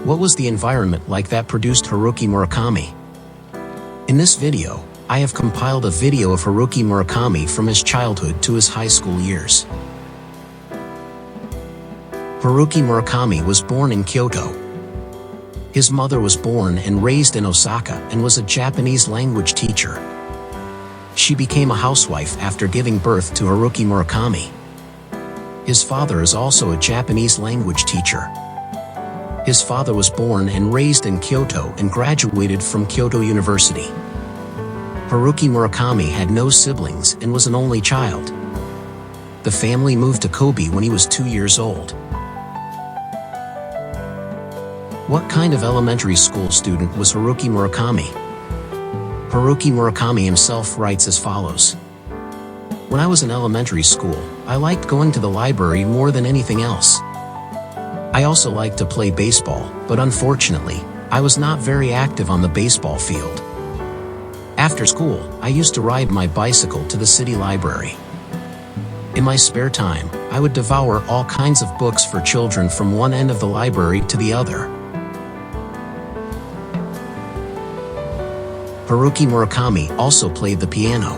What was the environment like that produced Haruki Murakami? In this video, I have compiled a video of Haruki Murakami from his childhood to his high school years. Haruki Murakami was born in Kyoto. His mother was born and raised in Osaka and was a Japanese language teacher. She became a housewife after giving birth to Haruki Murakami. His father is also a Japanese language teacher. His father was born and raised in Kyoto and graduated from Kyoto University. Haruki Murakami had no siblings and was an only child. The family moved to Kobe when he was 2 years old. What kind of elementary school student was Haruki Murakami? Haruki Murakami himself writes as follows. When I was in elementary school, I liked going to the library more than anything else. I also liked to play baseball, but unfortunately, I was not very active on the baseball field. After school, I used to ride my bicycle to the city library. In my spare time, I would devour all kinds of books for children from one end of the library to the other. Haruki Murakami also played the piano.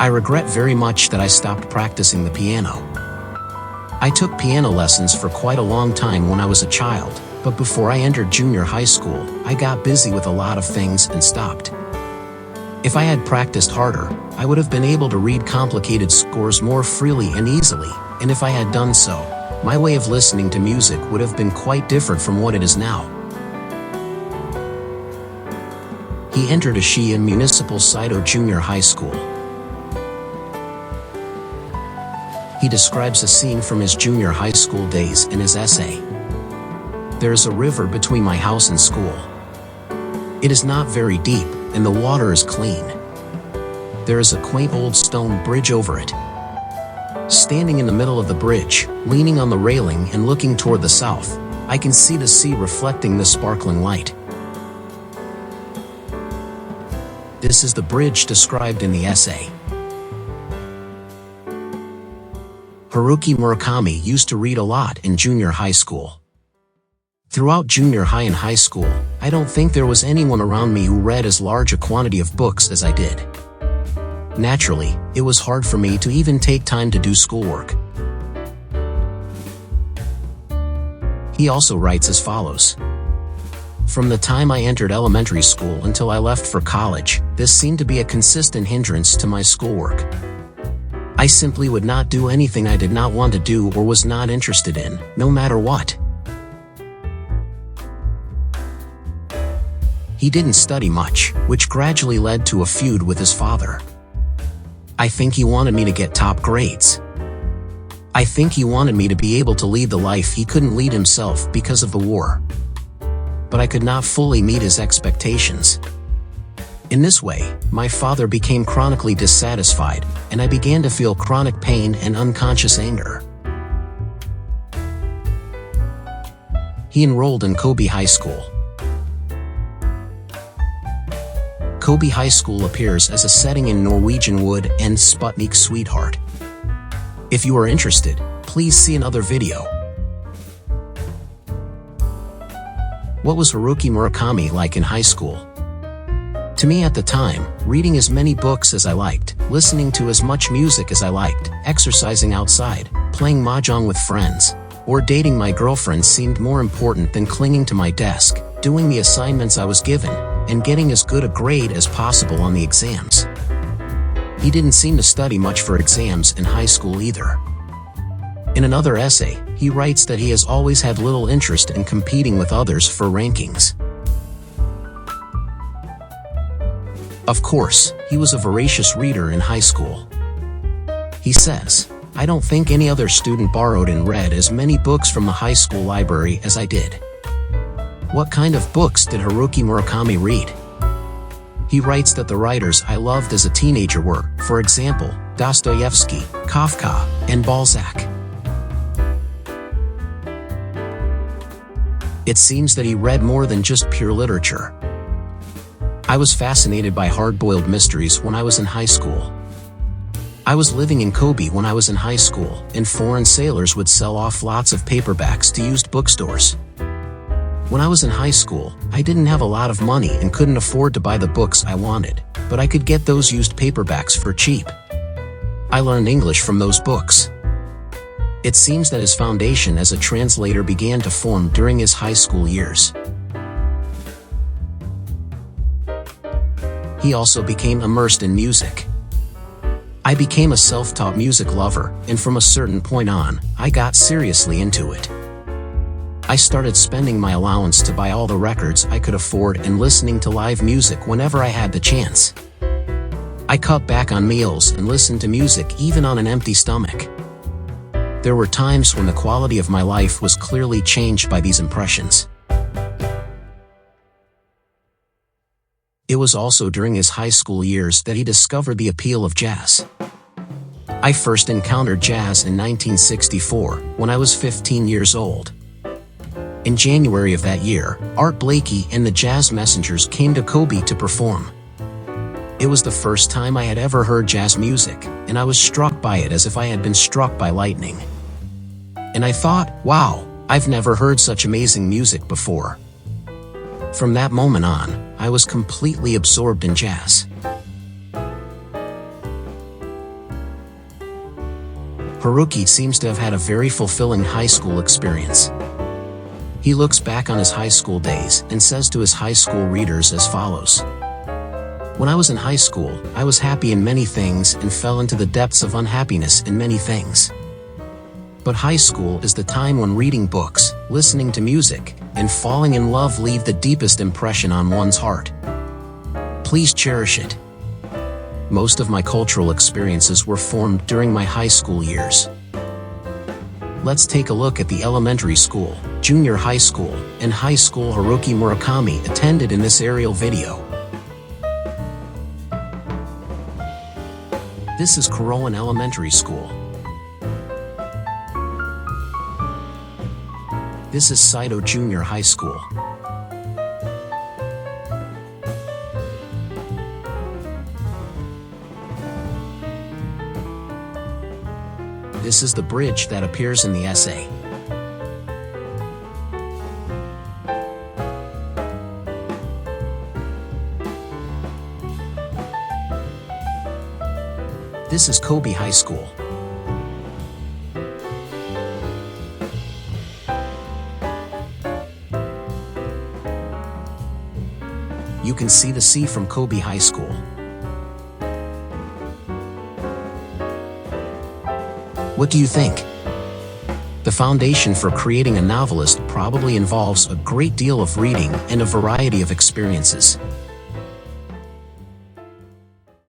I regret very much that I stopped practicing the piano. I took piano lessons for quite a long time when I was a child, but before I entered junior high school, I got busy with a lot of things and stopped. If I had practiced harder, I would have been able to read complicated scores more freely and easily, and if I had done so, my way of listening to music would have been quite different from what it is now. He entered Ashiya Municipal Saito Junior High School. He describes a scene from his junior high school days in his essay. There is a river between my house and school. It is not very deep, and the water is clean. There is a quaint old stone bridge over it. Standing in the middle of the bridge, leaning on the railing and looking toward the south, I can see the sea reflecting the sparkling light. This is the bridge described in the essay. Haruki Murakami used to read a lot in junior high school. Throughout junior high and high school, I don't think there was anyone around me who read as large a quantity of books as I did. Naturally, it was hard for me to even take time to do schoolwork. He also writes as follows. From the time I entered elementary school until I left for college, this seemed to be a consistent hindrance to my schoolwork. I simply would not do anything I did not want to do or was not interested in, no matter what. He didn't study much, which gradually led to a feud with his father. I think he wanted me to get top grades. I think he wanted me to be able to lead the life he couldn't lead himself because of the war. But I could not fully meet his expectations. In this way, my father became chronically dissatisfied, and I began to feel chronic pain and unconscious anger. He enrolled in Kobe High School. Kobe High School appears as a setting in Norwegian Wood and Sputnik Sweetheart. If you are interested, please see another video. What was Haruki Murakami like in high school? To me at the time, reading as many books as I liked, listening to as much music as I liked, exercising outside, playing mahjong with friends, or dating my girlfriend seemed more important than clinging to my desk, doing the assignments I was given, and getting as good a grade as possible on the exams. He didn't seem to study much for exams in high school either. In another essay, he writes that he has always had little interest in competing with others for rankings. Of course, he was a voracious reader in high school. He says, I don't think any other student borrowed and read as many books from the high school library as I did. What kind of books did Haruki Murakami read? He writes that the writers I loved as a teenager were, for example, Dostoevsky, Kafka, and Balzac. It seems that he read more than just pure literature. I was fascinated by hard-boiled mysteries when I was in high school. I was living in Kobe when I was in high school, and foreign sailors would sell off lots of paperbacks to used bookstores. When I was in high school, I didn't have a lot of money and couldn't afford to buy the books I wanted, but I could get those used paperbacks for cheap. I learned English from those books. It seems that his foundation as a translator began to form during his high school years. He also became immersed in music. I became a self-taught music lover, and from a certain point on, I got seriously into it. I started spending my allowance to buy all the records I could afford and listening to live music whenever I had the chance. I cut back on meals and listened to music even on an empty stomach. There were times when the quality of my life was clearly changed by these impressions. It was also during his high school years that he discovered the appeal of jazz. I first encountered jazz in 1964, when I was 15 years old. In January of that year, Art Blakey and the Jazz Messengers came to Kobe to perform. It was the first time I had ever heard jazz music, and I was struck by it as if I had been struck by lightning. And I thought, wow, I've never heard such amazing music before. From that moment on, I was completely absorbed in jazz. Haruki seems to have had a very fulfilling high school experience. He looks back on his high school days and says to his high school readers as follows. When I was in high school, I was happy in many things and fell into the depths of unhappiness in many things. But high school is the time when reading books, listening to music, and falling in love leave the deepest impression on one's heart. Please cherish it. Most of my cultural experiences were formed during my high school years. Let's take a look at the elementary school, junior high school, and high school Haruki Murakami attended in this aerial video. This is Kurowan Elementary School. This is Saito Junior High School. This is the bridge that appears in the essay. This is Kobe High School. You can see the sea from Kobe High School. What do you think? The foundation for creating a novelist probably involves a great deal of reading and a variety of experiences.